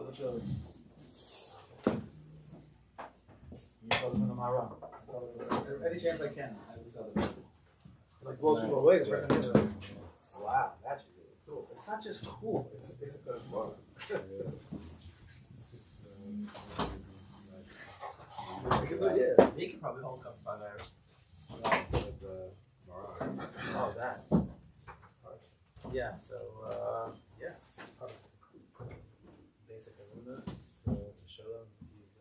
which other? Any chance I can. Like blows people away the first time you hear. Wow, that's really cool. It's not just cool, it's a good book. Yeah, he can probably hold a couple 5 hours. Oh, that. Yeah, so, yeah. Basic Avodah to show them these.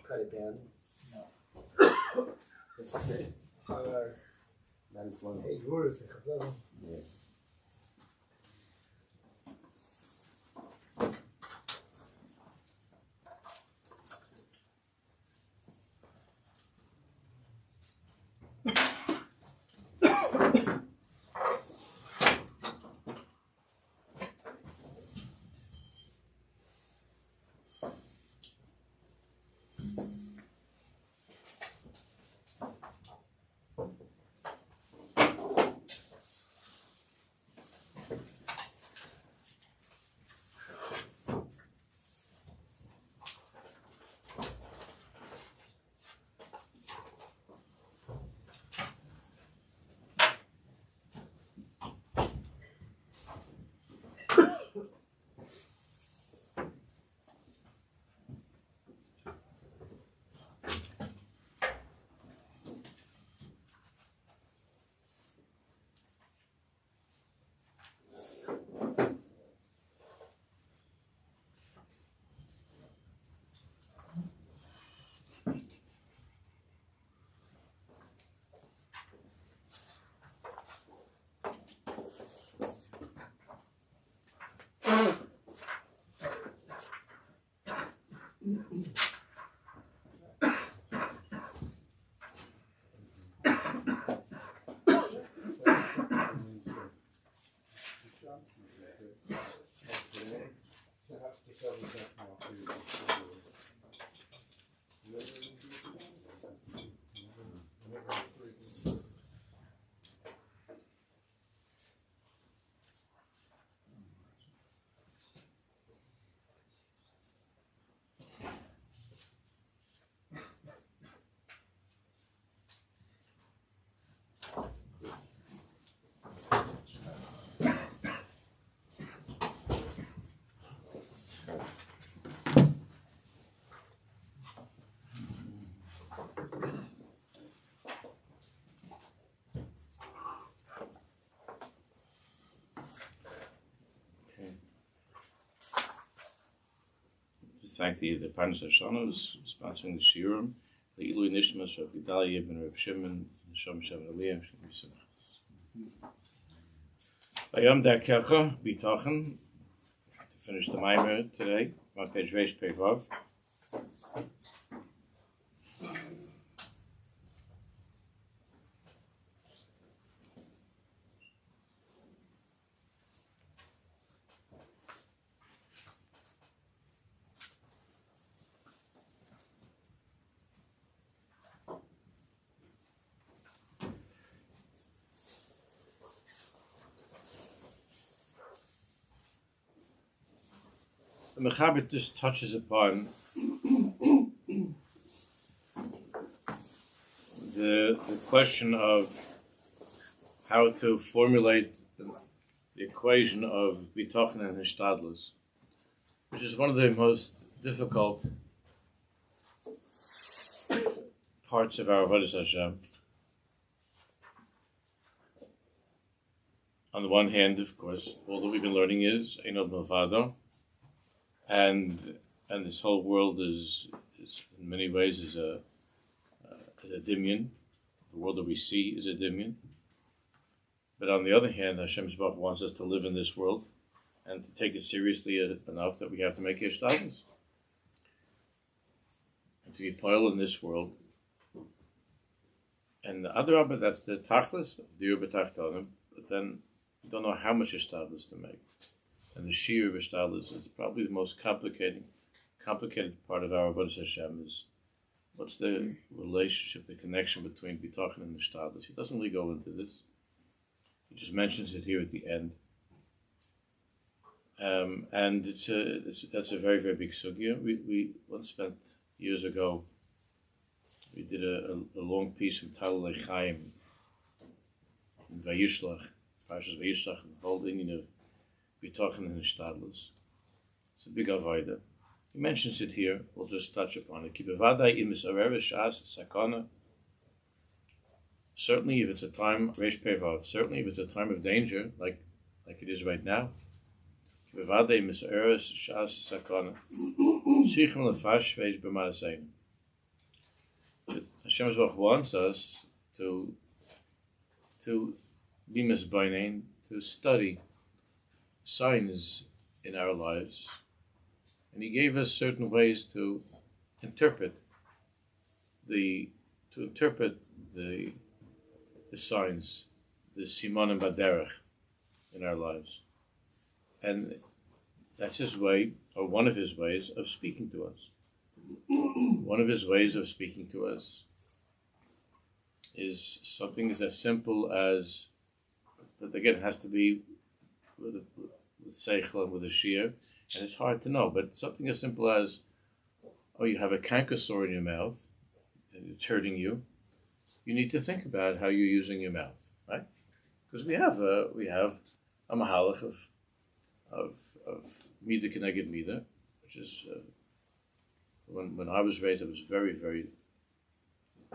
Cut it down. No. It's okay. 5 hours. Not in slow. Hey, yours. Yeah. Thank the Parnes HaShana is sponsoring the Shiur, לעילוי, נשמת גדליה and שמעון, נשמת. Darkecha, Bitachon. To finish the Mimer today, on page Reish Pei Vav. The Mechaber just touches upon the question of how to formulate the equation of Bitachon and Hishtadlus, which is one of the most difficult parts of our Avodah Hashem. On the one hand, of course, all that we've been learning is Einod Milvado, and this whole world is in many ways is a dimion. The world that we see is a dimion. But on the other hand, Hashem Yisbarach wants us to live in this world and to take it seriously enough that we have to make hishtadlus and to be poil in this world. And the other Rabbi, that's the tachlis of the Bitachon, but then you don't know how much hishtadlus to make. And the Shiur of hishtadlus is probably the most complicated part of our Avodah Hashem is what's the relationship, the connection between Bitachon and hishtadlus. He doesn't really go into this. He just mentions it here at the end. And that's a very, very big sugya. We once spent years ago. We did a long piece from Talei Chaim in Vayishlach, Parshas Vayishlach, and the whole Indian of Bitachon and Shtadlus. It's a big Avodah. He mentions it here. We'll just touch upon it. Certainly, if it's a time certainly if it's a time of danger, like it is right now. Hashem wants us to be misbainain, to study signs in our lives, and He gave us certain ways to interpret the signs, the simanim baderech in our lives, and that's His way, or one of His ways of speaking to us. One of His ways of speaking to us is something as simple as, but again, it has to be with seichel and with a shiur, and it's hard to know, but something as simple as, oh, you have a canker sore in your mouth, and it's hurting you. You need to think about how you're using your mouth, right? Because we have a mahalach of mida keneged mida, which is when I was raised, it was very, very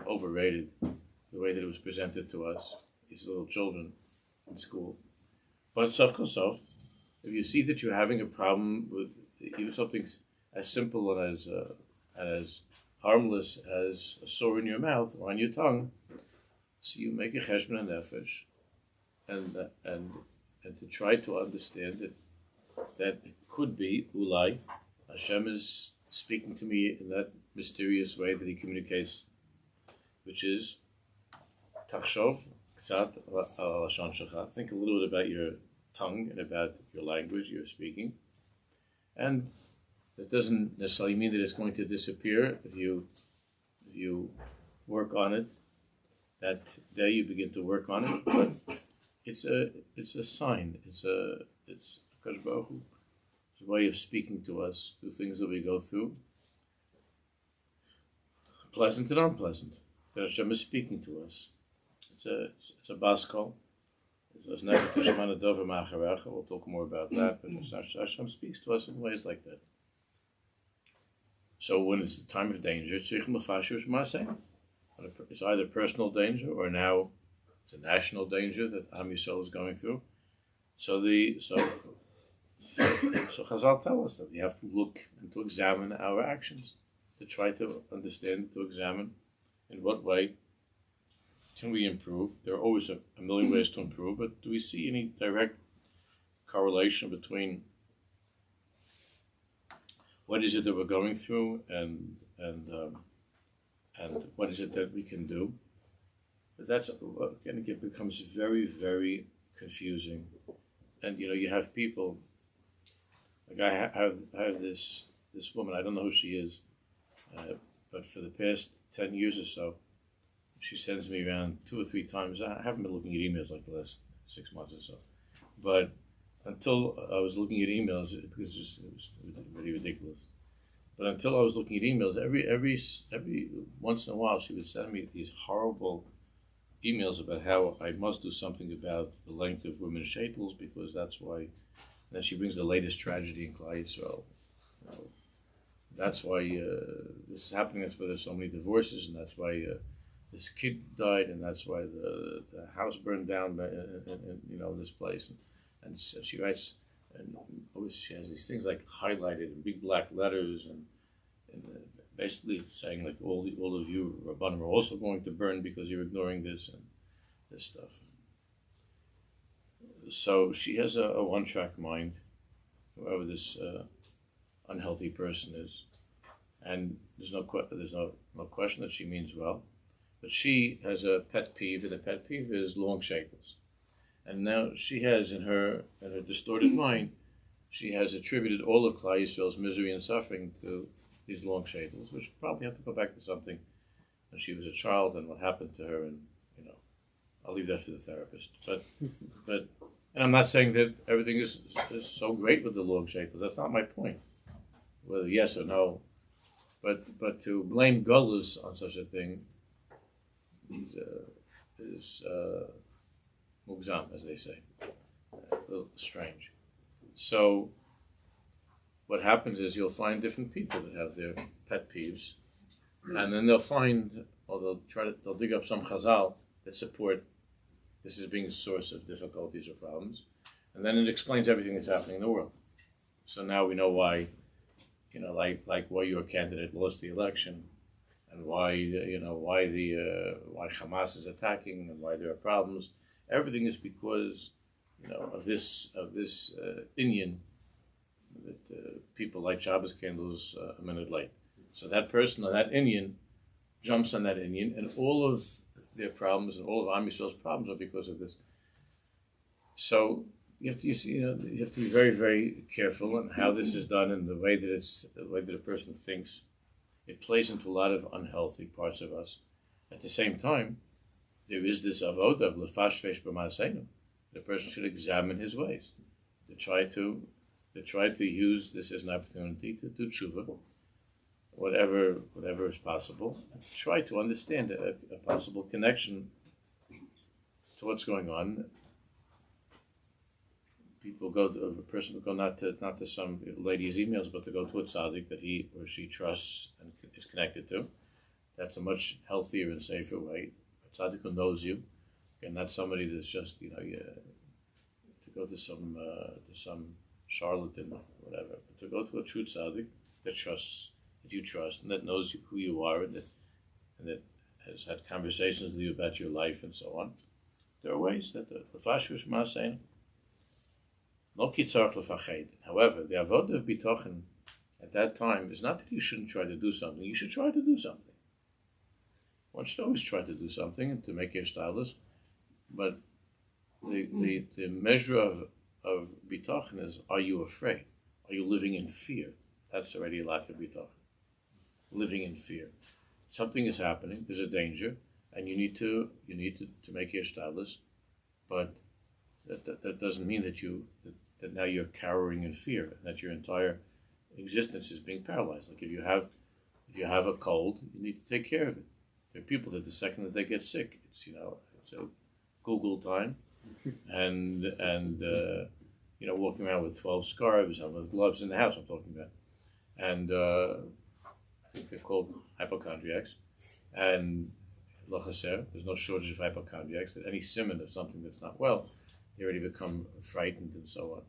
overrated the way that it was presented to us, these little children in school. But sof kol sof, if you see that you're having a problem with even something as simple and as harmless as a sore in your mouth or on your tongue, so you make a cheshbon nefesh, and to try to understand that it could be ulai Hashem is speaking to me in that mysterious way that He communicates, which is tachshov k'tzat al lashon shecha. Think a little bit about your tongue and about your language you're speaking, and that doesn't necessarily mean that it's going to disappear if you work on it. That day you begin to work on it, but it's a sign. It's Kodesh Baruch Hu. It's a way of speaking to us through things that we go through, pleasant and unpleasant. That Hashem is speaking to us. It's a baskol. It's never tishman adova ma'acharecha. We'll talk more about that. But Hashem speaks to us in ways like that. So when it's the time of danger, it's either personal danger or now it's a national danger that Am Yisrael is going through. So Chazal tell us that we have to look and to examine our actions, to try to understand, to examine in what way can we improve. There are always a million ways to improve, but do we see any direct correlation between what is it that we're going through and what is it that we can do? But that's, again, it becomes very, very confusing. And, you have people, like I have this woman, I don't know who she is, but for the past 10 years or so, she sends me around 2 or 3 times. I haven't been looking at emails like the last 6 months or so. But until I was looking at emails, because it was really ridiculous. But until I was looking at emails, every once in a while, she would send me these horrible emails about how I must do something about the length of women's shaitels, because that's why. And then she brings the latest tragedy in Klal Yisrael. That's why this is happening. That's why there's so many divorces, and that's why this kid died, and that's why the house burned down in this place. And she writes, and always she has these things like highlighted in big black letters, and basically saying like all of you Rabbanim are also going to burn because you're ignoring this and this stuff. So she has a one-track mind, whoever this unhealthy person is, and there's no question that she means well, but she has a pet peeve, and the pet peeve is long shaitels. And now she has in her distorted mind, she has attributed all of Klal Yisrael's misery and suffering to these long shaitels, which probably have to go back to something when she was a child and what happened to her, and I'll leave that to the therapist. But And I'm not saying that everything is so great with the long shapers. That's not my point. Whether yes or no, but to blame gullahs on such a thing is mugzam, as they say, a little strange. So what happens is you'll find different people that have their pet peeves, and then they'll find, or they'll dig up some chazal that support this as being a source of difficulties or problems, and then it explains everything that's happening in the world. So now we know why, like why your candidate lost the election, and why why Hamas is attacking, and why there are problems. Everything is because of this Indian that people light Shabbos candles a minute late. So that person or that Indian jumps on that Indian, and all of their problems and all of Am Yisrael's problems are because of this. So you have to be very, very careful on how this is done and the way that a person thinks. It plays into a lot of unhealthy parts of us. At the same time, there is this avoda of lefashvesh b'maaseinu. The person should examine his ways, to try to use this as an opportunity to do tshuva, whatever is possible, and try to understand a possible connection to what's going on. A person will go not to some lady's emails, but to go to a tzaddik that he or she trusts and is connected to. That's a much healthier and safer way. A tzaddik who knows you, and not somebody that's just to go to some charlatan or whatever. But to go to a true tzaddik that you trust, and that knows who you are, and that has had conversations with you about your life and so on. There are ways that the Fashish is saying. However, the Avodah of Bitachon at that time is not that you shouldn't try to do something. You should try to do something. One should always try to do something to make your stylus, but the measure of Bitachon is: are you afraid? Are you living in fear? That's already a lack of Bitachon. Living in fear. Something is happening. There's a danger, and you need to make your stylus, but that doesn't mean that now you're cowering in fear, and that your entire existence is being paralyzed. Like if you have a cold, you need to take care of it. There are people that the second that they get sick, it's a Google time, and walking around with 12 scarves and with gloves in the house. I'm talking about, and I think they're called hypochondriacs, and there's no shortage of hypochondriacs. That any simon of something that's not well, they already become frightened and so on.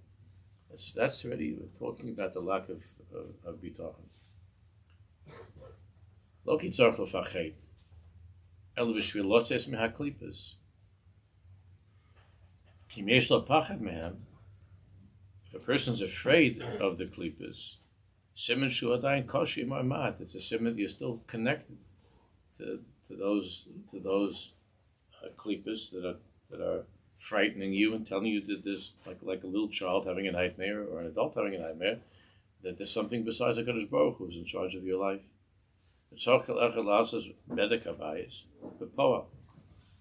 That's already, we're talking about the lack of bitachon. Lo ki tzarich lefached, elo b'shvil lotzes mehaklipas. Ki yesh lo pachad mehem, if a person's afraid of the klipas, siman shu adayin koshi ma'amat, it's a siman that you're still connected to those klipas that are frightening you and telling you that there's like a little child having a nightmare or an adult having a nightmare, that there's something besides the Kodesh Baruch who's in charge of your life. And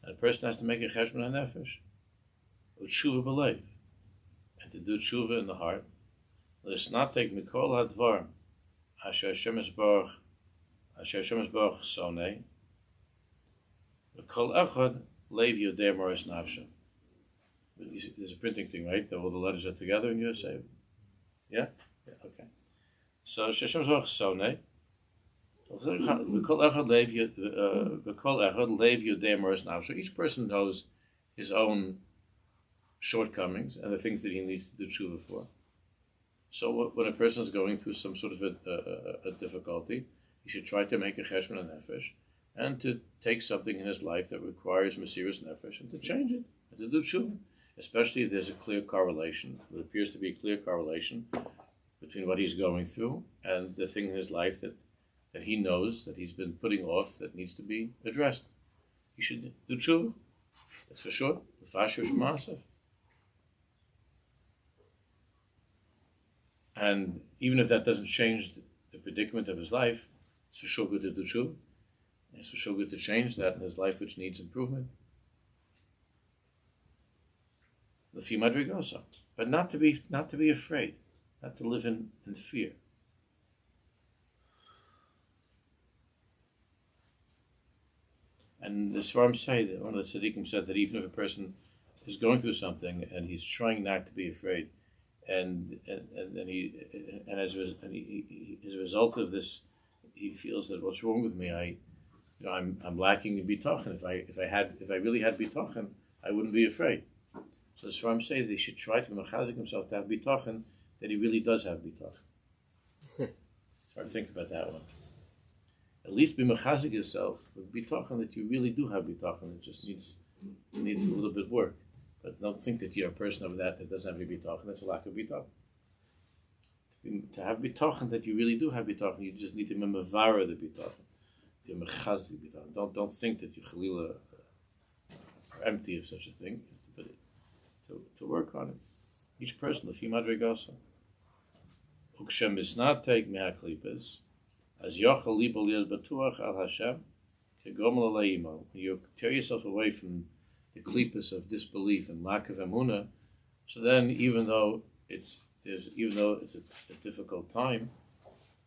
a person has to make a cheshbon nefesh, tshuva b'leiv, and to do tshuva in the heart. Let's not take mikol hadvar asher Hashem Baruch sonei v'kol echad leiv yodei moras nafshem. There's a printing thing, right? All the letters are together in your say. Yeah? Okay. So Hashem Baruch sonei v'kol echad leiv yodei moras nafshem. Each person knows his own shortcomings and the things that he needs to do tshuva for. So when a person is going through some sort of a difficulty, he should try to make a cheshbon nefesh and to take something in his life that requires mesiras nefesh and to change it and to do tshuva. Especially if there's a clear correlation. There appears to be a clear correlation between what he's going through and the thing in his life that he knows that he's been putting off that needs to be addressed. He should do tshuva. That's for sure. The fashish massive. And even if that doesn't change the predicament of his life, it's for sure good to do tshuva. It's for sure good to change that in his life which needs improvement. Lefi madrigosa, but not to be afraid, not to live in fear. And the Svarim say that one of the tzaddikim said that even if a person is going through something and he's trying not to be afraid, and as a result of this, he feels that what's wrong with me? I'm lacking in bitachon. If I really had bitachon, I wouldn't be afraid. So the Svarim say that he should try to mechazik himself to have bitachon, that he really does have bitachon. It's hard to think about that one. At least be mechazik yourself with bitachon that you really do have bitachon. It just needs a little bit of work. But don't think that you're a person of that doesn't have any bitachon. That's a lack of bitachon. To have bitachon that you really do have bitachon, you just need to memavara the bitachon. To mechazik bitachon. Don't think that you chalila are empty of such a thing. But to work on it. Each person, lefi madrigosa. Ukshem is not take mehaklipes. As yochel libo lias batuach al Hashem, kegomel aleimo. You tear yourself away from the klipos of disbelief and lack of emunah. So then, even though it's a difficult time,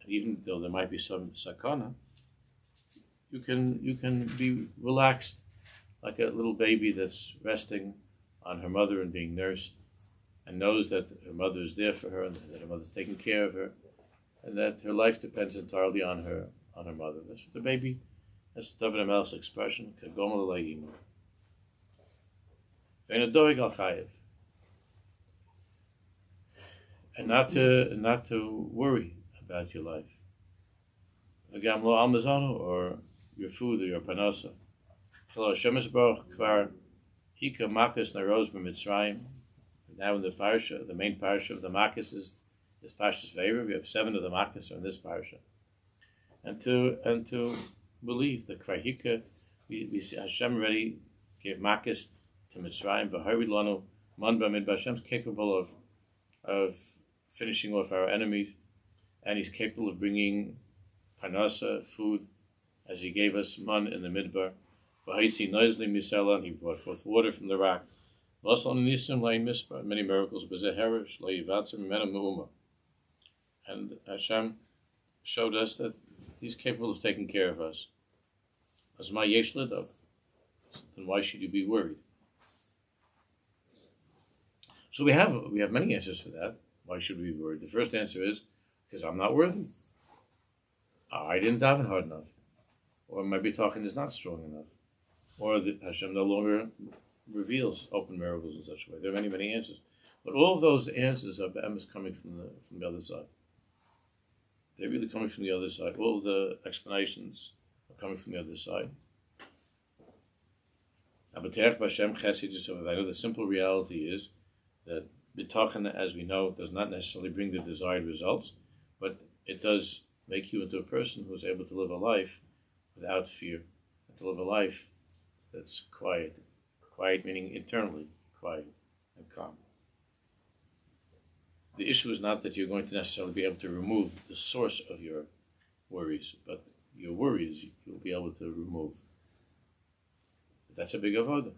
and even though there might be some sakana, you can be relaxed like a little baby that's resting on her mother and being nursed, and knows that her mother is there for her, and that her mother's taking care of her, and that her life depends entirely on her mother. That's what the baby, that's David Amel's expression, kagomel le'imo. And not to worry about your life. Agam lo almazano, or your food or your panasa. Hashem Yisborach kvar hika makas naroz b'Mitzrayim. Now in the parsha, the main parsha of the makas is this parsha's favor. We have 7 of the makas in this parsha. And to believe that kvar hika, we see Hashem already gave makas to Mitzrayim. V'harid lanu man b'midbar. Hashem's capable of finishing off our enemies, and He's capable of bringing panasa, food, as He gave us man in the midbar. V'haitzi noizli misela, and He brought forth water from the rock. Many miracles. And Hashem showed us that He's capable of taking care of us. Then why should you be worried? So we have many answers for that. Why should we be worried? The first answer is because I'm not worthy. I didn't daven hard enough, or my bitachon is not strong enough, or that Hashem no longer reveals open miracles in such a way. There are many, many answers, but all of those answers are coming from the other side. They're really coming from the other side. All of the explanations are coming from the other side. I know the simple reality is that bitachon, as we know, does not necessarily bring the desired results, but it does make you into a person who is able to live a life without fear, and to live a life that's quiet. Quiet meaning internally quiet and calm. The issue is not that you're going to necessarily be able to remove the source of your worries, but your worries you'll be able to remove. That's a big avoda.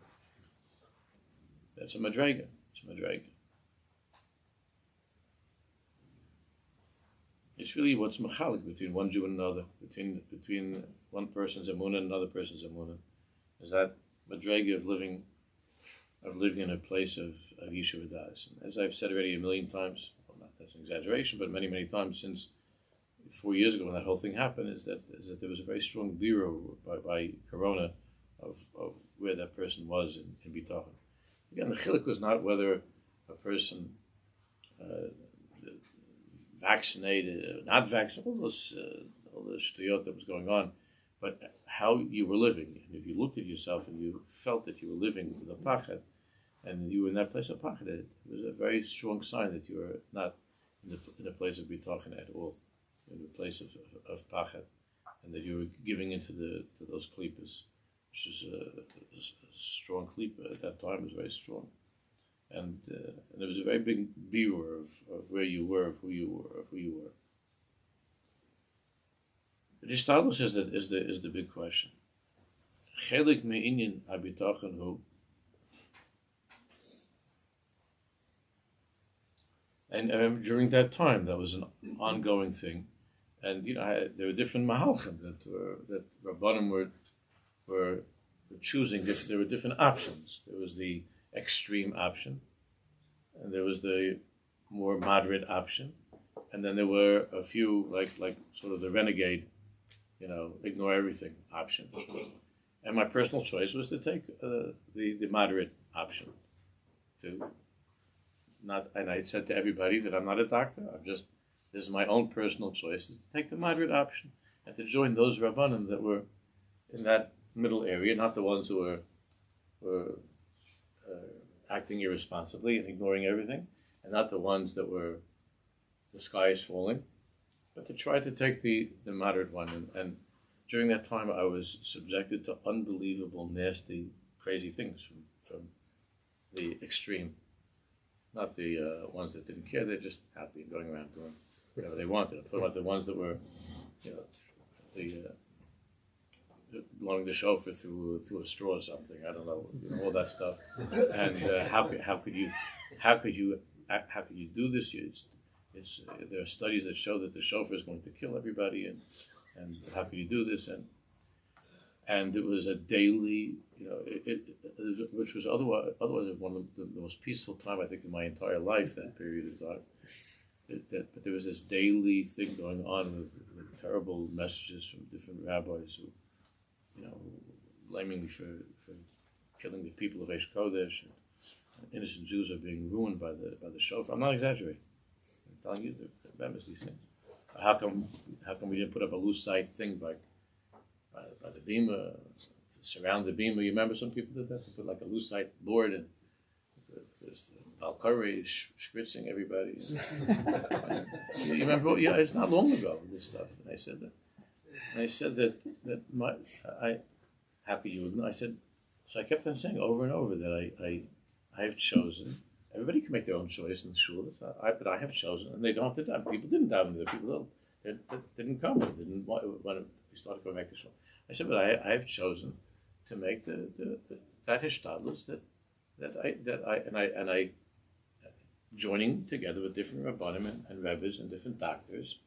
That's a madrega. It's a madrega. It's really what's machalik between one Jew and another, between one person's emunah and another person's emunah. Is that madrega of living in a place of Yishuv Das. As I've said already a million times, well, that's an exaggeration, but many, many times since 4 years ago when that whole thing happened, is that there was a very strong bureau by Corona of where that person was in Bitachon. Again, the chiluk was not whether a person vaccinated, not vaccinated, all the shtuyot that was going on, but how you were living. And if you looked at yourself and you felt that you were living with a pachad, and you were in that place of pachad, it was a very strong sign that you were not in a place of bitachon at all, in a place of pachad, and that you were giving into to those klipas, which is a strong klipa at that time. It was very strong, and there was a very big viewer of where you were, of who you were. The Ishtadlus is the big question. Chelik me'inyan habitachon hu And during that time, that was an ongoing thing, and there were different mahalchim that Rabbanim were choosing. There were different options. There was the extreme option, and there was the more moderate option, and then there were a few like sort of the renegade, ignore everything option. And my personal choice was to take the moderate option. And I said to everybody that I'm not a doctor. This is my own personal choice, is to take the moderate option and to join those Rabbanim that were in that middle area, not the ones who were acting irresponsibly and ignoring everything, and not the ones that were the sky is falling, but to try to take the moderate one. And during that time, I was subjected to unbelievable, nasty, crazy things from the extreme. Not the ones that didn't care; they're just happy going around doing whatever they wanted. I'm talking about the ones that were, blowing the shofar through a straw or something. I don't know, all that stuff. And how could you do this? There are studies that show that the shofar is going to kill everybody, and how could you do this? And it was a daily, which was otherwise one of the most peaceful time I think in my entire life. That period of time, but there was this daily thing going on with terrible messages from different rabbis who, blaming me for killing the people of Aish Kodesh, and innocent Jews are being ruined by the shofar. I'm not exaggerating. I'm telling you the these things. How come we didn't put up a lucite thing by the bima, to surround the bima? You remember some people did that, to put like a lucite board and there's Valkyrie spritzing everybody. You remember? Yeah, it's not long ago, this stuff. And I said that how could you ignore? So I kept on saying over and over that I have chosen. Everybody can make their own choice in the shul, but I have chosen, and they don't have to daven. People didn't daven. The people that didn't come, didn't want when we started going back to shul. I said, but I have chosen to make that hishtadlus that I joining together with different rabbanim and rebbes and different doctors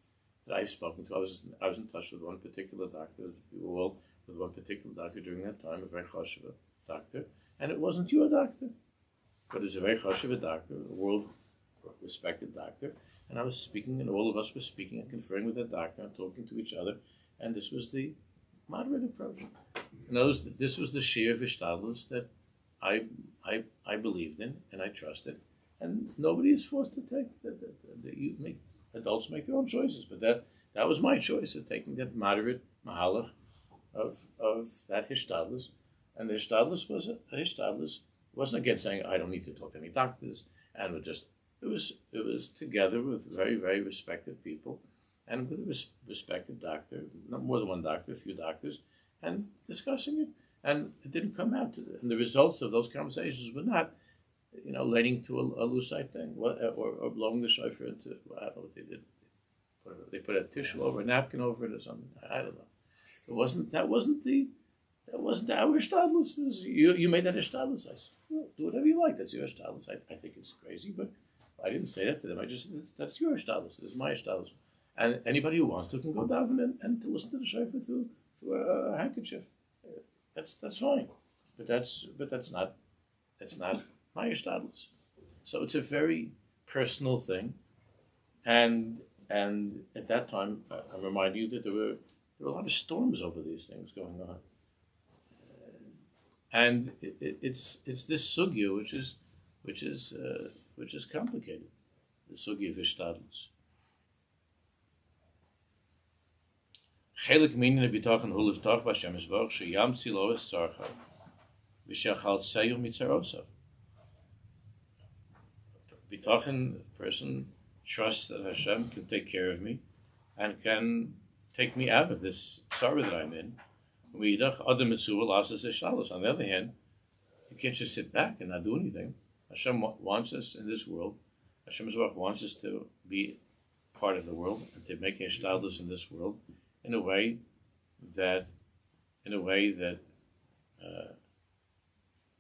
that I've spoken to. I was in touch with one particular doctor. We were all with one particular doctor during that time, a very chashuv doctor, and it wasn't your doctor, but it's a very chashuv doctor, a world-respected doctor, and I was speaking, and all of us were speaking and conferring with that doctor and talking to each other, and this was the moderate approach. This was the Shiur of Hishtadlus that I believed in and I trusted, and nobody is forced to take that. Adults make their own choices, but that was my choice of taking that moderate mahalach of that hishtadlus, and the hishtadlus wasn't again saying I don't need to talk to any doctors, and it was together with very, very respected people, and with a respected doctor, not more than one doctor, a few doctors, and discussing it, and it didn't come out and the results of those conversations were not, leading to a lucite thing, or blowing the shofar into, I don't know what they did. They put a tissue over, a napkin over it or something. I don't know. That wasn't our hishtadlus. You made that hishtadlus. I said, well, do whatever you like. That's your hishtadlus. I think it's crazy, but I didn't say that to them. I just said, that's your hishtadlus. This is my hishtadlus. And anybody who wants to can go daven and to listen to the shofar through a handkerchief. That's fine. But that's not my hishtadlus. So it's a very personal thing, and at that time, I remind you that there were a lot of storms over these things going on, and it's this sugya which is complicated, the sugya of hishtadlus. Chelik minin Bitachon hu liftach b'Hashem Yisborach sheyamtzi lo es tzarcha v'shechal tzeyu mitzarosav. Bitachon, person trusts that Hashem can take care of me and can take me out of this sorrow that I'm in. On the other hand, you can't just sit back and not do anything. Hashem wants us in this world. Hashem wants us to be part of the world and to make a hishtadlus in this world in a way that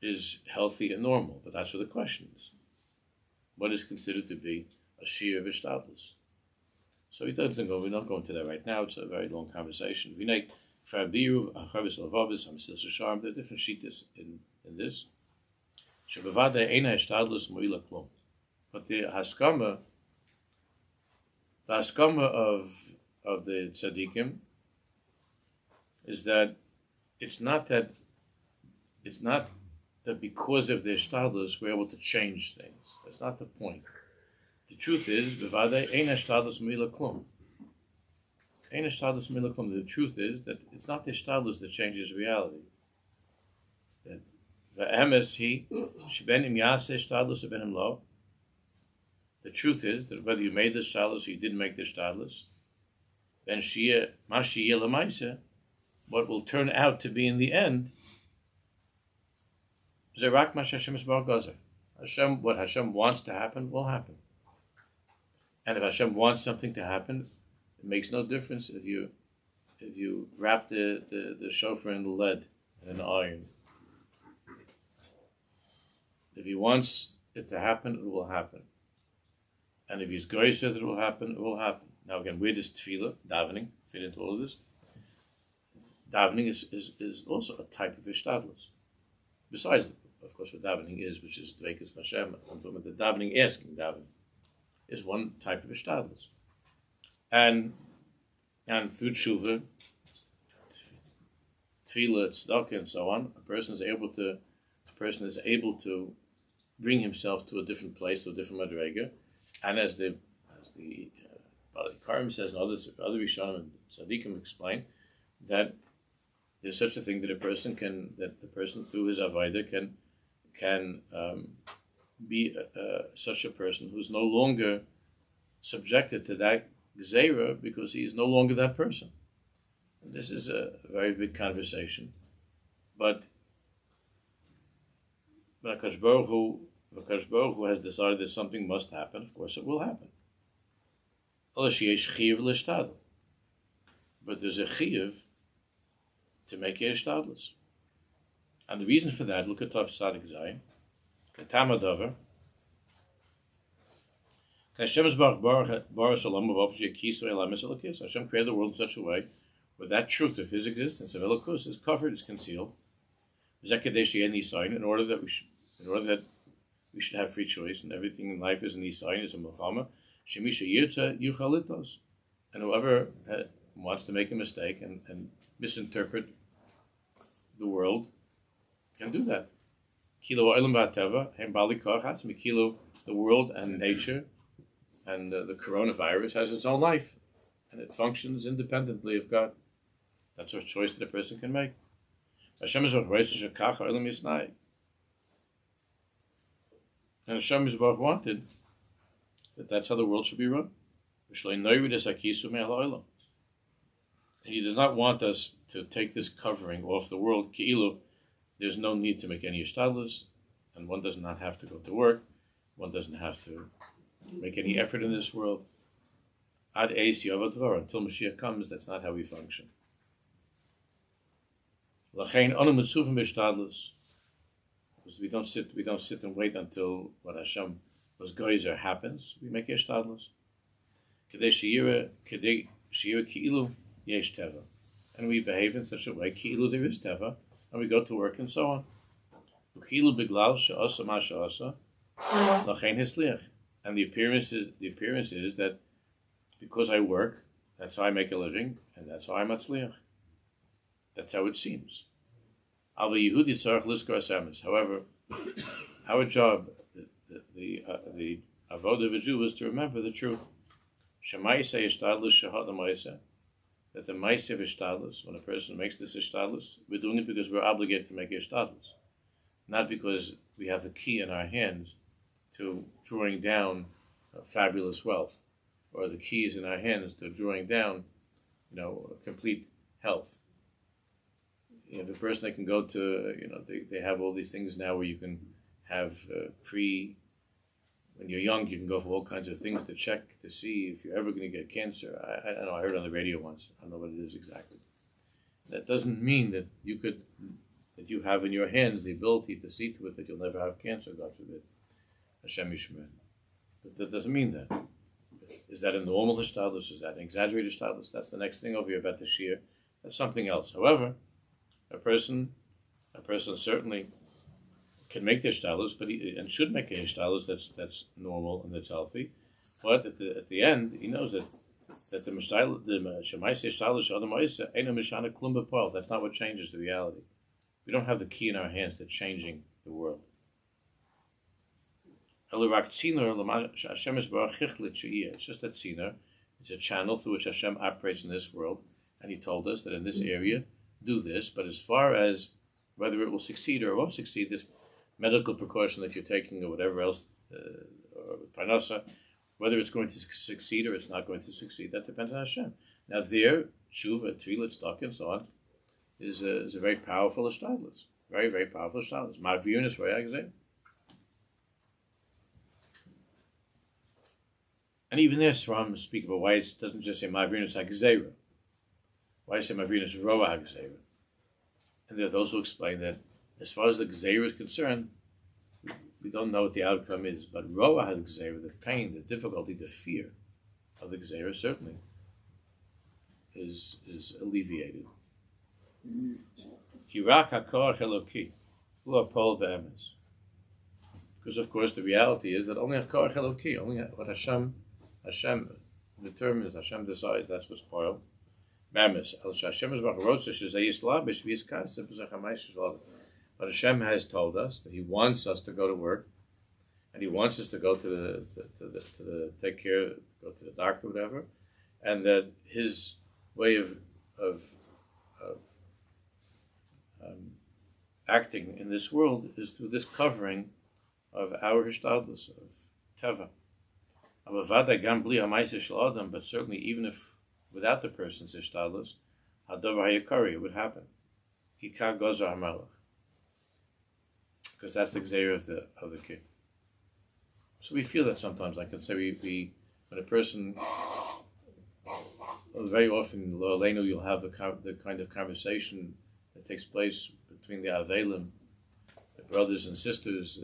is healthy and normal. But that's what the question is. What is considered to be a Shiur v'Shtadlus. So we don't go into that right now. It's a very long conversation. We make Fabiru, Achavis Lavavis, Hamisil Sharm. There are different sheetas in this. Shebavada Eina Shtadlus Moila Klum. But the haskama of the tzaddikim is that it's not that because of their shtadlus we're able to change things. That's not the point. The truth is, bevadei ein shtadlus mila klum. Ein shtadlus mila klum. The truth is that it's not the shtadlus that changes reality. That v'emes he sheben im yaseh shtadlus or ben im lo. The truth is that whether you made the shtadlus or you didn't make the shtadlus, then ma shiyeh l'maiseh, what will turn out to be in the end, zerak ma Hashem isbar gazer. What Hashem wants to happen will happen. And if Hashem wants something to happen, it makes no difference if you wrap the shofar in the lead and an iron. If He wants it to happen, it will happen. And if He's going to say that it will happen, it will happen. Now again, where does tefillah, davening, fit into all of this? Davening is also a type of ishtadlus. Besides, of course, what davening is, which is dveikus Hashem, I'm talking about the davening, asking davening, is one type of ishtadlus. And through tshuva, tefillah, tzedakah, and so on, a person is able to bring himself to a different place, to a different madrega, and as the Karim says, and other Rishonim and Tzaddikim explain, that there's such a thing that the person through his Avodah can be such a person who's no longer subjected to that gzeira because he is no longer that person. And this is a very big conversation, but Akash Baruch Hu has decided that something must happen. Of course, it will happen. But there's a chiyuv to make a shtadlus. And the reason for that, look at Tav Tzadik Zayin, Katama Dover, Hashem created the world in such a way where that truth of His existence, of Elokus, is covered, is concealed, in order that we should have free choice, and everything in life is an Nisayin, is a Muhammad. Shemisha Yirta Yuchalitos. And whoever wants to make a mistake and misinterpret the world can do that. Kilo Olam Ba'Teva, Bali Kochas, Mikilo, the world and nature and the coronavirus has its own life and it functions independently of God. That's a choice that a person can make. Hashem is Shakach Olam Yisnai. And Hashem is wanted that's how the world should be run. And He does not want us to take this covering off the world. Ki'ilu, there's no need to make any ishtadlus, and one does not have to go to work. One doesn't have to make any effort in this world. Ad Aish Avodah, until Mashiach comes, that's not how we function. Lachein anu mitzuvim b'ishtadlus, because we don't sit and wait until what Hashem was goyzer happens. We make ishtadlus. Kodesh Shiur ki'ilu yesh teva, and we behave in such a way ki'ilu there is teva, and we go to work and so on. Uki'ilu biglal she'asa ma she'asa lachein hisliach, and the appearance is that because I work, that's how I make a living, and that's how I'm matzliach. That's how it seems. However, our job, the Avodah of a Jew, is to remember the truth. That the Maaseh of Ishtadlus, when a person makes this Ishtadlus, we're doing it because we're obligated to make Ishtadlus, not because we have the key in our hands to drawing down fabulous wealth, or the key is in our hands to drawing down, complete health. The person that can go to, they have all these things now where you can have when you're young, you can go for all kinds of things to check to see if you're ever going to get cancer. I don't know, I heard it on the radio once. I don't know what it is exactly. That doesn't mean that you have in your hands the ability to see to it that you'll never have cancer, God forbid. Hashem Yishmer. But that doesn't mean that. Is that a normal hishtadlus? Is that an exaggerated hishtadlus? That's the next thing over here about the shiur. That's something else. However, a person certainly can make the hishtadlus, and should make a hishtadlus that's normal and that's healthy. But at the end, he knows that the shemaisa hishtadlus adam ma'isa eina mishana klum b'poel. That's not what changes the reality. We don't have the key in our hands to changing the world. It's just a tziner. It's a channel through which Hashem operates in this world, and He told us that in this area, do this. But as far as whether it will succeed or it won't succeed, this medical precaution that you're taking or whatever else, or Parnes HaShana, whether it's going to succeed or it's not going to succeed, that depends on Hashem. Now there, tshuva, tefillah, tzedakah, and so on, is a very powerful hishtadlus. Very, very powerful hishtadlus. Ma'avirus v'yagzeh. And even there, Sram speak about why it doesn't just say Ma'avirus ha'gzeira. Why it say Ma'avirus roa ha'gzeira. And there are those who explain that as far as the gzeira is concerned, we don't know what the outcome is. But roa ha'gzeira, the pain, the difficulty, the fear of the gzeira certainly is alleviated. Kirak ha'kor eloki hu ha'pol be'emes. Because of course the reality is that only ha'kor eloki, only what Hashem determines, Hashem decides, that's what's spoiled. But Hashem has told us that He wants us to go to work, and He wants us to go to the take care, go to the doctor, whatever, and that His way of acting in this world is through this covering of our hishtadlus, of teva. But certainly, even if without the person's hishtadlus, it would happen. Because that's the gzeira of the kid. So we feel that sometimes. Like I say, we when a person, very often, you'll have the kind of conversation that takes place between the avelim, the brothers and sisters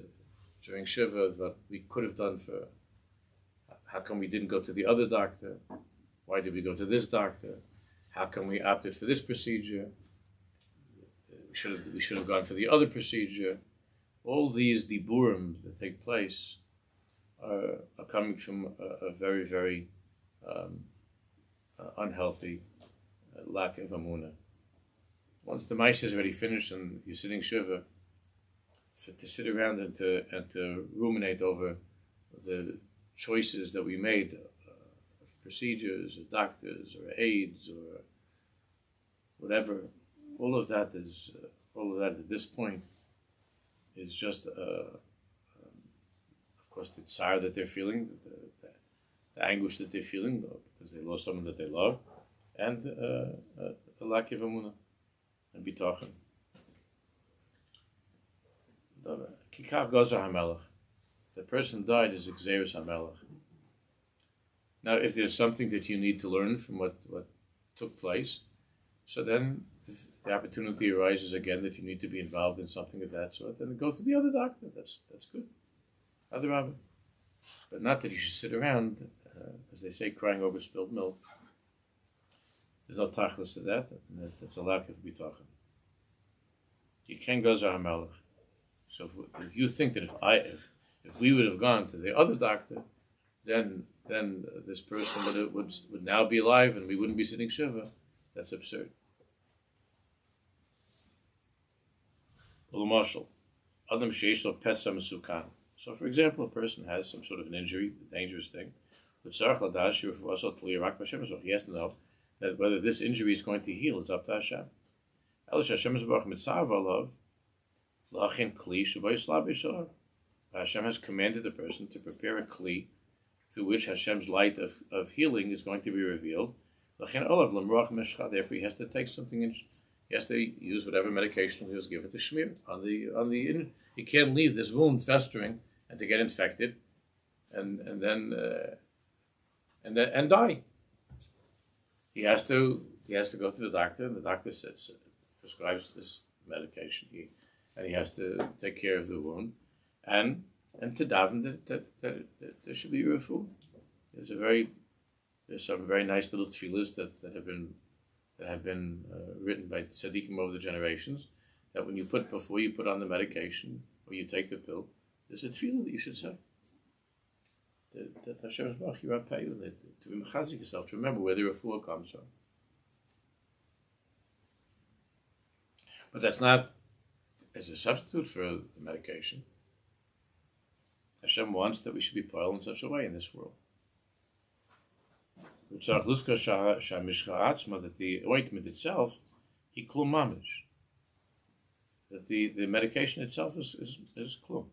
during Shiva, that we could have done for. How come we didn't go to the other doctor? Why did we go to this doctor? How come we opted for this procedure? We should have gone for the other procedure. All these diburim that take place are coming from a very, very unhealthy lack of amunah. Once the maisa is already finished and you're sitting shiva, to sit around and to ruminate over the choices that we made of procedures or doctors or aids or whatever, all of that at this point is just of course the tsar that they're feeling, the anguish that they're feeling because they lost someone that they love, and a lack of amunah and bitachon. Kikav Gaza HaMelech. The person died is Xeris HaMelech. Now, if there's something that you need to learn from what took place, so then if the opportunity arises again that you need to be involved in something of that sort, then go to the other doctor. That's good. Other Rabbi. But not that you should sit around, as they say, crying over spilled milk. There's no tachlis to that. That's a lack of bitachon. You can't go Zah HaMelech. So if you think that if we would have gone to the other doctor, then this person would now be alive and we wouldn't be sitting shiva, that's absurd. So for example, a person has some sort of an injury, a dangerous thing. He has to know that whether this injury is going to heal, it's up to Hashem. Hashem has commanded the person to prepare a kli through which Hashem's light of healing is going to be revealed. Therefore, he has to take something in. He has to use whatever medication he was given to shmir on the. He can't leave this wound festering and to get infected, and then die. He has to go to the doctor, and the doctor prescribes this medication, and he has to take care of the wound, and and to daven that there should be refuah. There's some very nice little tefillahs that have been written by tzaddikim over the generations. That when before you put on the medication or you take the pill, there's a tefillah that you should say. That Hashem Yisbarach Yirapeh you, to be mechazik yourself, to remember where the refuah comes from. But that's not as a substitute for the medication. Hashem wants that we should be poil in such a way in this world. That the ointment itself, that the medication itself is klum.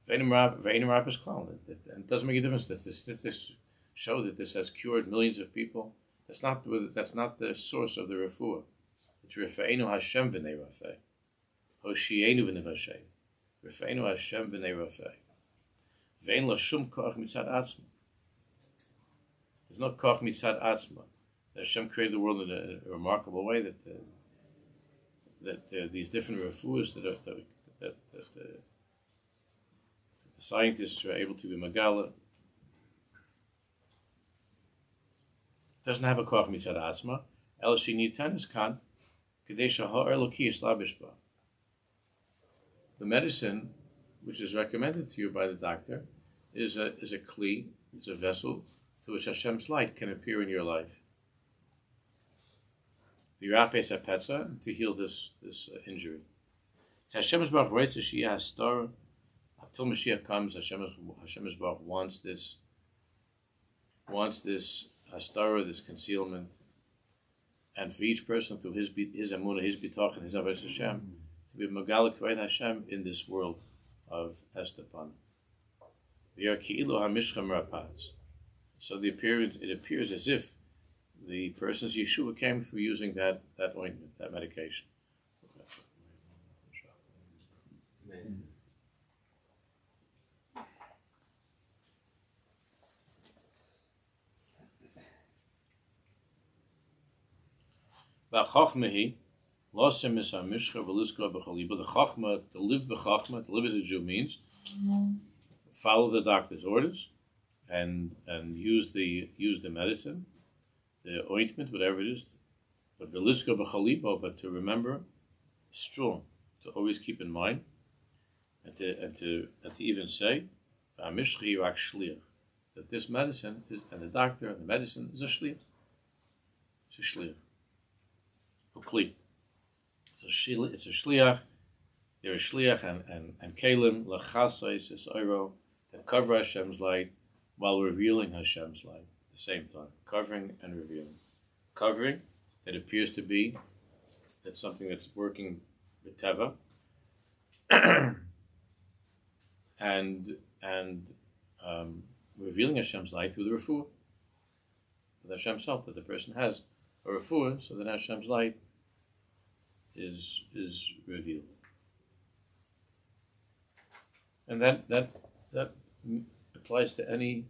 And it doesn't make a difference that this show that this has cured millions of people. That's not the source of the refuah. It's Rifeinu Hashem v'nei Rafei. Hoshienu v'nei Vashem. Rifeinu Hashem v'nei Rafei. Ve'en lo shum koach mitzad atzma. There's no koach mitzad atzma. Hashem created the world in a remarkable way that these different refuahs that the scientists are able to be magala doesn't have a koach mitzad atzma. El shini tanis kan Kodesh ha'or Eloki yislabish ba. The medicine, which is recommended to you by the doctor, is a kli, is a vessel through which Hashem's light can appear in your life. The Yirapes HaPetza, to heal this injury. Hashem Yisbarach writes the Shia Hastar. Until Mashiach comes, Hashem Yisbarach wants this Hastar, this concealment. And for each person, through his Amunah, his Bitachon, his Avodah Hashem, to be Megala Kvayt Hashem in this world of Estepan. So it appears as if the person's Yeshua came through using that ointment, that medication. Amen. The Chachma, to live b'chachma, to live as a Jew means follow the doctor's orders and use the medicine, the ointment, whatever it is. But to remember, strong, to always keep in mind, and to even say that this medicine is, and the doctor and the medicine is a shliach. It's a shliach. It's a shliach. They're a shliach and kelim lachasais is oiro that cover Hashem's light while revealing Hashem's light at the same time. Covering and revealing. Covering that appears to be that's something that's working with teva, and revealing Hashem's light through the refuah. With Hashem's help, that the person has a refuah, so that Hashem's light is revealed. And that applies to any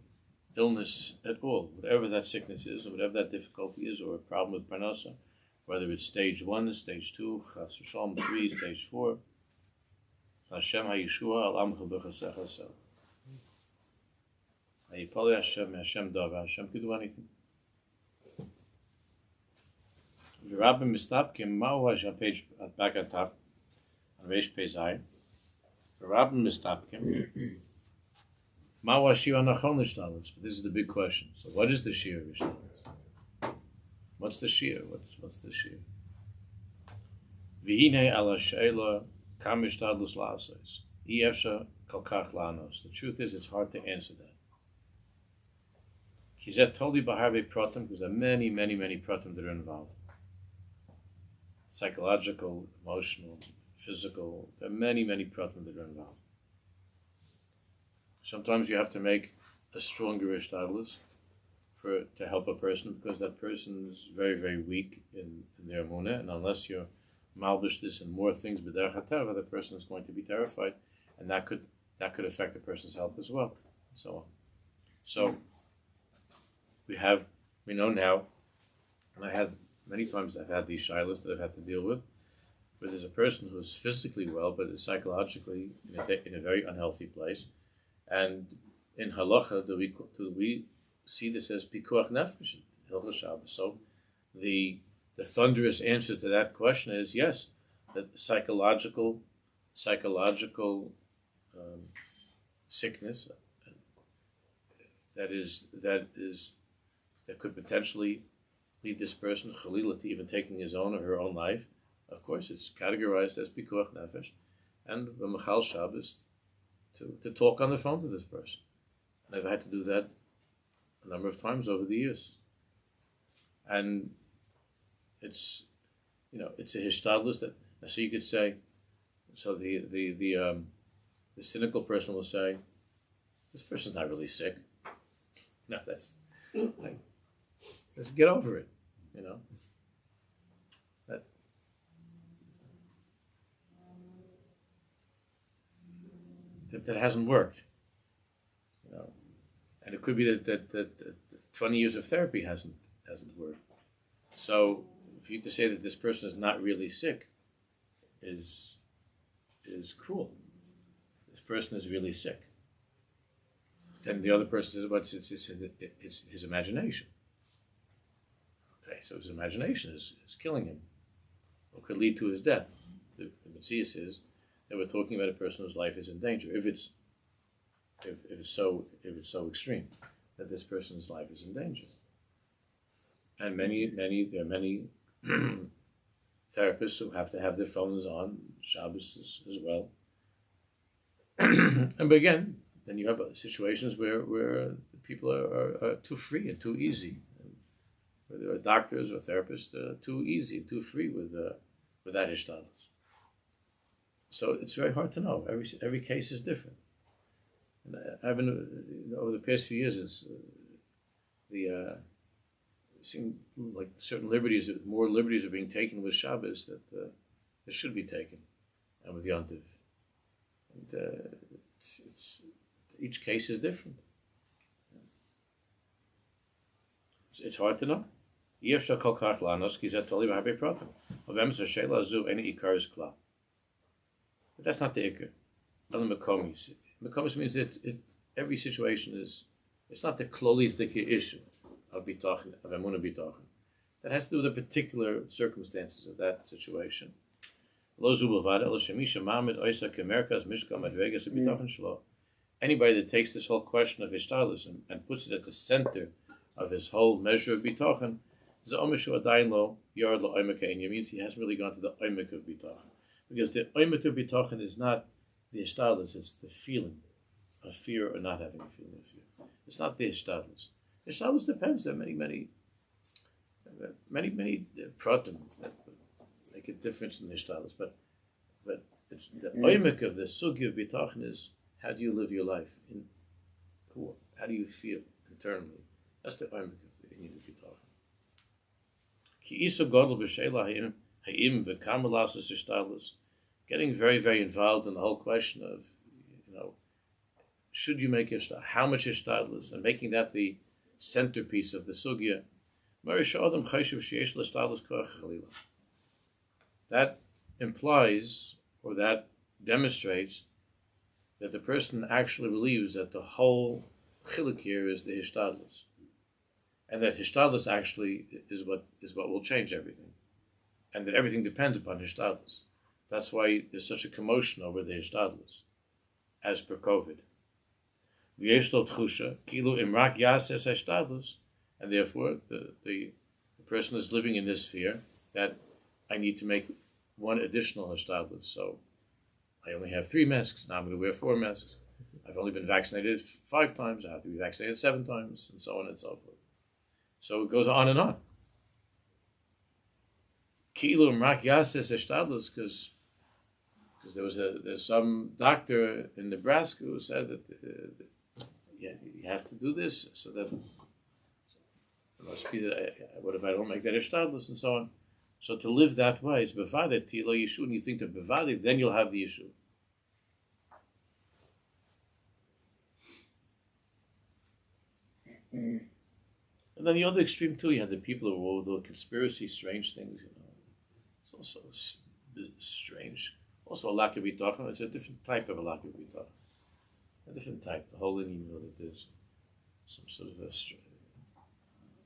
illness at all, whatever that sickness is, or whatever that difficulty is, or a problem with Parnes, whether it's stage 1, stage 2, Chas v'Shalom 3, stage 4. Hashem ha'Yeshua al-amcha b'chasecha sel. Ha'yipali Hashem dava. Hashem could do anything. The Rabbi mistapkim ma'u Hashem page back at top on Reish Pezai. The Rabbi mistapkim ma'u Shiur anachon l'shtalos. But this is the big question. So what is the Shiur l'shtalos? What's the Shiur? What's the Shiur? V'hinei ala she'ela kam ishtadlus la'asos. Efsha kolkach la'anos. The truth is, it's hard to answer that. Kizet toli b'harvei pratim, because there are many pratim that are involved. Psychological, emotional, physical. There are many pratim that are involved. Sometimes you have to make a stronger ishtadlus to help a person, because that person is very weak in their emunah, and unless you're malbish this and more things b'derech hateva, the person is going to be terrified, and that could affect the person's health as well, and so on. So we know now, and many times I've had these shilas that I've had to deal with where there's a person who is physically well but is psychologically in a very unhealthy place, and in halacha do we see this as pikuach nefesh, Hilchos Shabbos. So the thunderous answer to that question is yes, that psychological sickness that could potentially lead this person chalila to even taking his own or her own life. Of course, it's categorized as pikuach nefesh, and b'machal Shabbos to talk on the phone to this person. And I've had to do that a number of times over the years, and it's a hishtadlus that. So you could say, so the cynical person will say, this person's not really sick. No, that's like, let's get over it, That hasn't worked, and it could be that 20 years of therapy hasn't worked. So for you to say that this person is not really sick is cruel. This person is really sick. Then the other person says, "But it's his imagination." Okay, so his imagination is killing him, or could lead to his death. The Metzias is that we're talking about a person whose life is in danger. If it's so extreme that this person's life is in danger, and there are many therapists who have to have their phones on Shabbos as well. But again, then you have situations where the people are too free and too easy. Where there are doctors or therapists that are too easy, too free with that hishtadlus. So it's very hard to know. Every case is different. And I've been over the past few years, it's it seemed like more liberties are being taken with Shabbos that should be taken, and with Yontiv. And each case is different. It's hard to know. But that's not the ikar. Mekomis means that every situation it's not the klolistic issue of bitachon, of emunah bitachon. That has to do with the particular circumstances of that situation. Anybody that takes this whole question of hishtadlus and puts it at the center of his whole measure of bitachon, means he hasn't really gone to the oimek of bitachon. Because the oimek of bitachon is not the hishtadlus, it's the feeling of fear or not having a feeling of fear. It's not the hishtadlus. Hishtadlus depends. There are many pratim that make a difference in the hishtadlus, but it's the oimek of the sugi of bitachon is how do you live your life? How do you feel internally? That's the oimek of the inyan of bitachon. Ki iso godel b'sheila ha'im v'kamalas hishtadlus. Getting very, very involved in the whole question of, should you make hishtadlus, how much hishtadlus, and making that the centerpiece of the sugya. That implies, or that demonstrates, that the person actually believes that the whole chiluk here is the hishtadlus, and that hishtadlus actually is what will change everything, and that everything depends upon hishtadlus. That's why there's such a commotion over the hishtadlus, as per COVID. And therefore, the person is living in this fear that I need to make one additional hishtadlus. So I only have 3 masks, now I'm going to wear 4 masks. I've only been vaccinated 5 times, I have to be vaccinated 7 times, and so on and so forth. So it goes on and on. Because there's some doctor in Nebraska who said that you have to do this, so that it must be that what if I don't make that hishtadlus and so on. So to live that way is bevadet tilo yeshu, and you think that bevadet, then you'll have the issue. And then the other extreme too, you had the people who were the conspiracy, strange things. It's also strange. Also, a lack of bitachon. It's a different type of a lack of bitachon. A different type. The whole Indian, that there's some sort of a.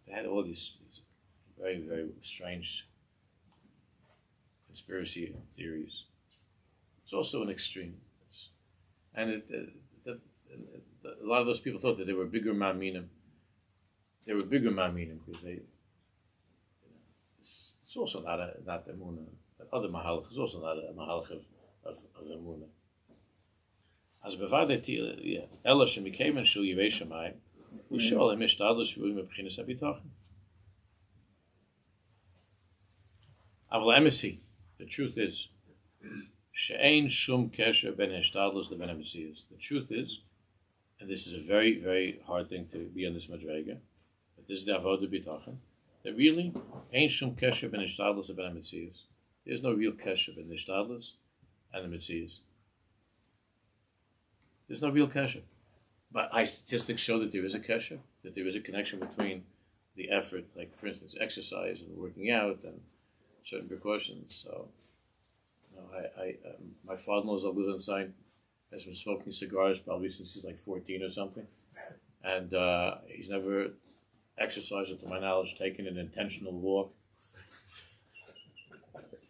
They had all these very, very strange conspiracy theories. It's also an extreme. A lot of those people thought that they were bigger ma'aminim. They were bigger ma'aminim because they. It's also not emunah. That other mahalach is also not a mahalach of emunah. As bevadeti ela shemikemen shel yirei shamayim u'shol emishtadlus shurim b'chinas habitachon. Aval emisi, the truth is, she'ein shum kesher ben hishtadlus leben hamesias. The truth is, and this is a very, very hard thing to be on this madrega, but this is the Avodah Bitachon, that really ain't shum kesher ben hishtadlus leben hamesias. There's no real kesher ben hishtadlus and the Metzias. There's no real kesher. But statistics show that there is a kesher, that there is a connection between the effort, like for instance, exercise and working out and certain precautions. So, my father-in-law is a Lutheran sign, has been smoking cigars probably since he's like 14 or something, and he's never exercised, to my knowledge, taken an intentional walk.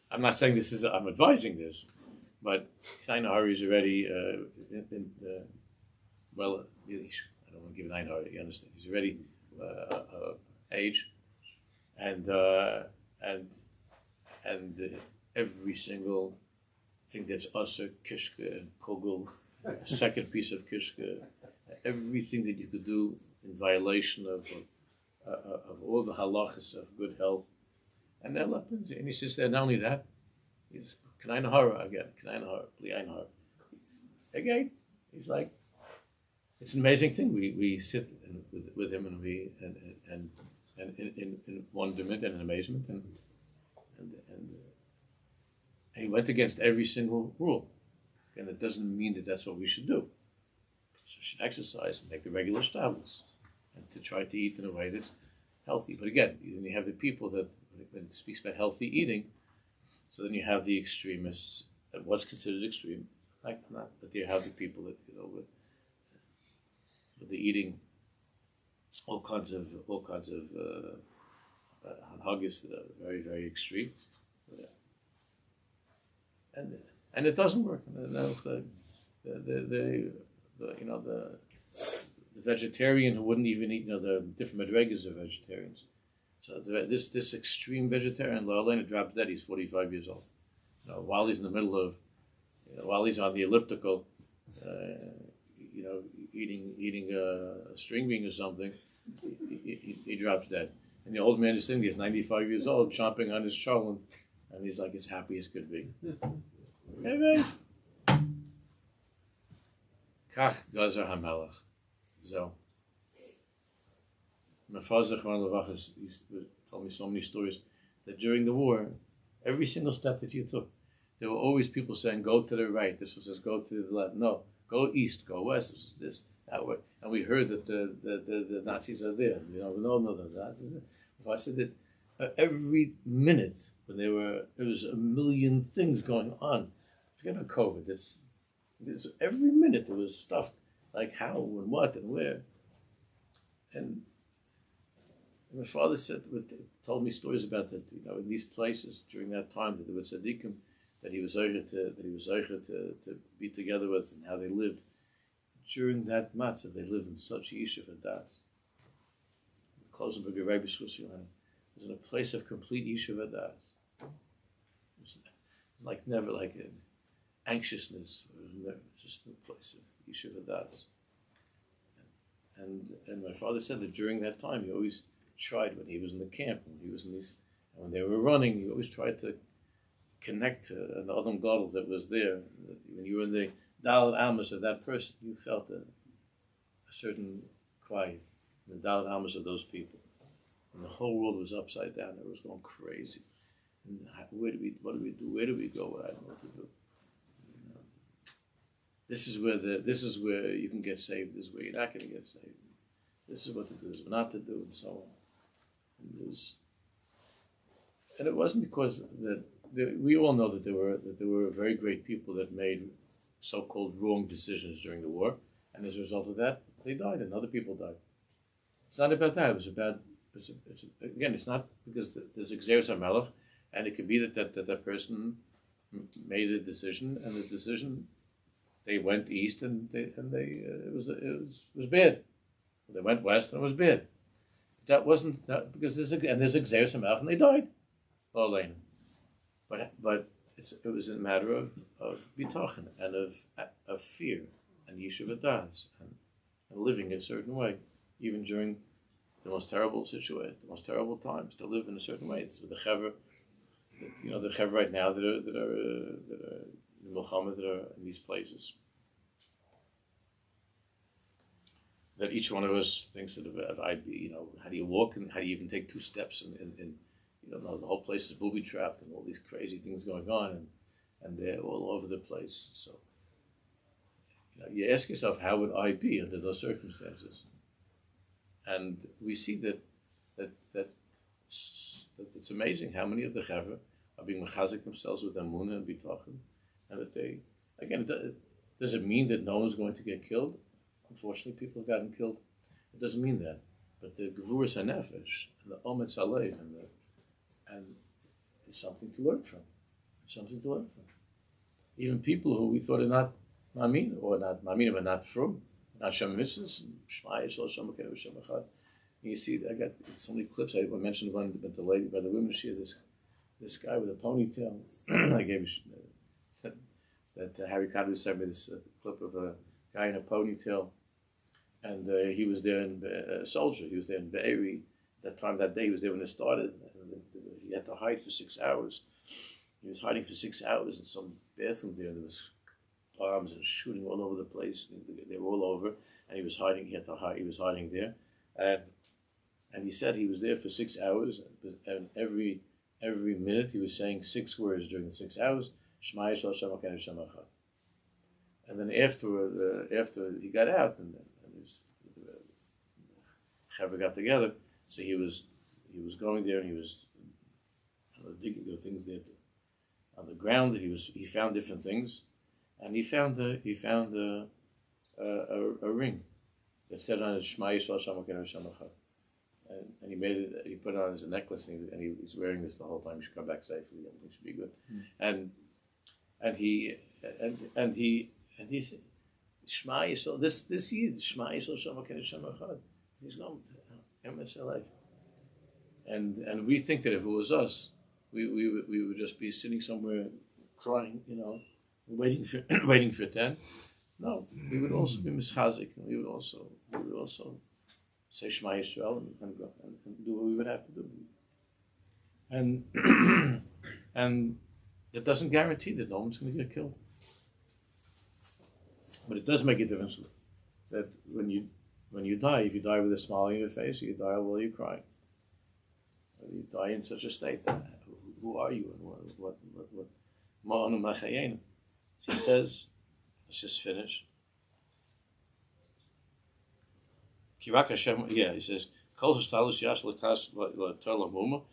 I'm not saying this is. I'm advising this, but Einahari is already well. I don't want to give an Einahari. You understand? He's already age, and every single thing that's usher, kishka, and kogel, a second piece of kishka, everything that you could do in violation of all the halachas of good health. And then, and he says that not only that, he's K'nai again, K'nai again. He's like, it's an amazing thing. We sit with him and we and in wonderment and in amazement and he went against every single rule, and it doesn't mean that that's what we should do. So we should exercise and make the regular shtavels and to try to eat in a way that's healthy. But again, you have the people that when it speaks about healthy eating, so then you have the extremists and what's considered extreme, like not, but you have the people that with the eating all kinds of haggis that are very, very extreme, and it doesn't work. The vegetarian who wouldn't even eat, the different madregas of vegetarians. So this extreme vegetarian, La'alena dropped dead. He's 45 years old. While he's in the middle of, while he's on the elliptical, eating a string bean or something, he drops dead. And the old man is sitting there, he's 95 years old, chomping on his cholent, and he's like as happy as could be. Kach gazer hamelach. So, my father told me so many stories that during the war, every single step that you took, there were always people saying, go to the right. This one says, go to the left. No, go east, go west. This was this, that way. And we heard that the Nazis are there. No, the Nazis are. So I said that every minute when there was a million things going on. Forget about COVID. This every minute there was stuff like how and what and where. And my father told me stories about that. In these places during that time that there were tzaddikim that he was zeicher to be together with and how they lived during that matzah. They lived in such yishuv and das. Close to Rabbi was in a place of complete yishuv and das. It was like never like an anxiousness. It was just a place of yishuv and das. And my father said that during that time he always tried, when he was in the camp, when they were running, he always tried to connect to an Adam Gadol that was there. When you were in the Dalet Amos of that person, you felt a certain quiet in the Dalet Amos of those people. And the whole world was upside down. It was going crazy. And what do we do? Where do we go? I don't know what to do. This is where you can get saved. This is where you're not going to get saved. This is what to do. This is what not to do, and so on. And it wasn't because that we all know that there were very great people that made so-called wrong decisions during the war, and as a result of that, they died, and other people died. It's not about that. It was about. Again, it's not because there's Xeris HaMelech, and it could be that person made a decision, and the decision they went east, and it was bad. They went west, and it was bad. That wasn't that because there's Xeris HaMelech, and they died. But it was a matter of Bitachon and of fear and Yeshiva Das and living a certain way, even during the most terrible situation, the most terrible times, to live in a certain way. It's with the Chaver, the Chaver right now that are in Milchama, that are in these places. That each one of us thinks that if how do you walk and how do you even take 2 steps in the whole place is booby trapped and all these crazy things going on and they're all over the place. So you ask yourself, how would I be under those circumstances? And we see that it's amazing how many of the Chaver are being mechazik themselves with Amunah and Bitachon, and that they, again, does it mean that no one's going to get killed? Unfortunately, people have gotten killed. It doesn't mean that. But the Gevuras HaNefesh and the Ometz Alev and it's something to learn from. Even people who we thought are not Ma'amin, or not Ma'amin, but not from, not Shem Mitzvahs, Shema Yisrael, Shem HaKedah, Shem Echad. You see, I got so many clips. I mentioned one about the lady, by the women. She had this guy with a ponytail. I gave you that Harry Conway sent me this clip of a guy in a ponytail, and he was there in a soldier. He was there in Be'eri. That day, he was there when it started. And he had to hide for 6 hours. He was hiding for 6 hours in some bathroom there. There was bombs and shooting all over the place. They were all over, and he was hiding. He had to hide. He was hiding there, and he said he was there for 6 hours, and every minute he was saying 6 words during the 6 hours. Shema Yisrael, Shem HaKedah, Shem Echad. And then after he got out, and the Chaver got together, so he was going there, and he was digging. There were things there on the ground that he found different things, and he found a ring that said on it Shema Yisrael, Shem HaKedah, Shem Echad. And he made it. He put it on as a necklace, and he's wearing this the whole time. He should come back safely. Everything should be good. And he said, Shema Yisrael. This Yid, Shema Yisrael, Shem HaKedah, Shem Echad. He's going to MSLA. And we think that if it was us, we would just be sitting somewhere crying, waiting for 10. No, we would also be mischazik, and we would also say Shema Yisrael and do what we would have to do. And that doesn't guarantee that no one's going to get killed. But it does make a difference that when you die, if you die with a smile on your face, or you die while you're crying, or you die in such a state, who are you and what ma'anu machayenu? She says, let's just finish. Kirak Hashem, he says, Kol Hashtalus Yash L'Tas L'Torla Muma.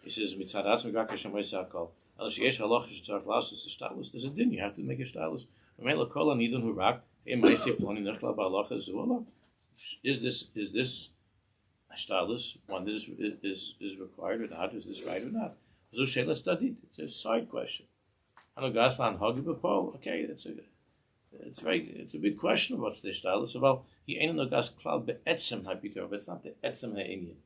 He says, Mitzadatz Megak Hashem V'Yisakol. El Sheyesh Halach Shetzarach Lasus Shtalus. There's a din. You have to make a shtalus. V'Mei L'Kol Anidon Hurak. Im Ma'aseh Ploni Nechla Ba'Halacha Zuala. Is this shtalus one that is required or not? Is this right or not? Zu Sheila studied. It's a side question. Hanogaslan Hagi B'Pol. Okay, it's a big question about the shtalus. Well, he ain't no gas klal be'etzem habitur, but it's not the etzem ha'inyan.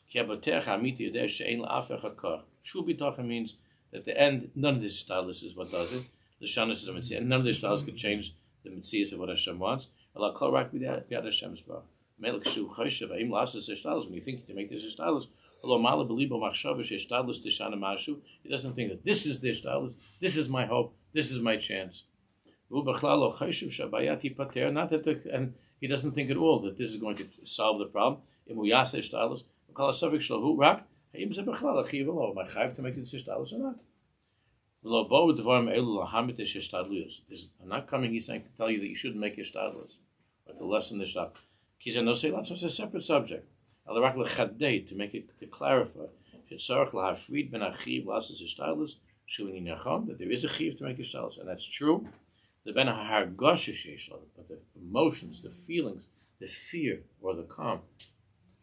Ki aboteach ha'amiti yodeh she'ein la'af echad koch. True bitachon means that the end, none of this shtalus is what does it. The shanas is a mitzvah, and none of this shtalus could change the mitzvahs of what Hashem wants. Allah kol rak b'yad Hashem's bar. Melech shu choshev ha'im la'asas shtalus. When you think to make this shtalus, although mala b'libo machshava shtalus tishana mashu, he doesn't think that this is the shtalus, this is my hope, this is my chance. Not that and he doesn't think at all that this is going to solve the problem. Am I chayav to make this shtalus or not? I'm not coming, he's saying, to tell you that you shouldn't make your shtalus, or to lessen the shtalus. It's a separate subject. To make it, to clarify. that there is a chiv to make ishtalus, and that's true. But the emotions, the feelings, the fear or the calm,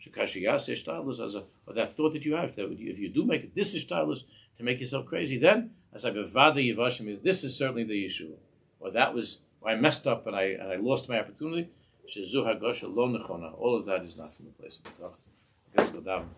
or that thought that you have, that if you do make this ishtalus to make yourself crazy, then as I bevada yivashim, this is certainly the issue, or that was, or I messed up and I lost my opportunity. All of that is not from the place of Bitachon. Let's go down.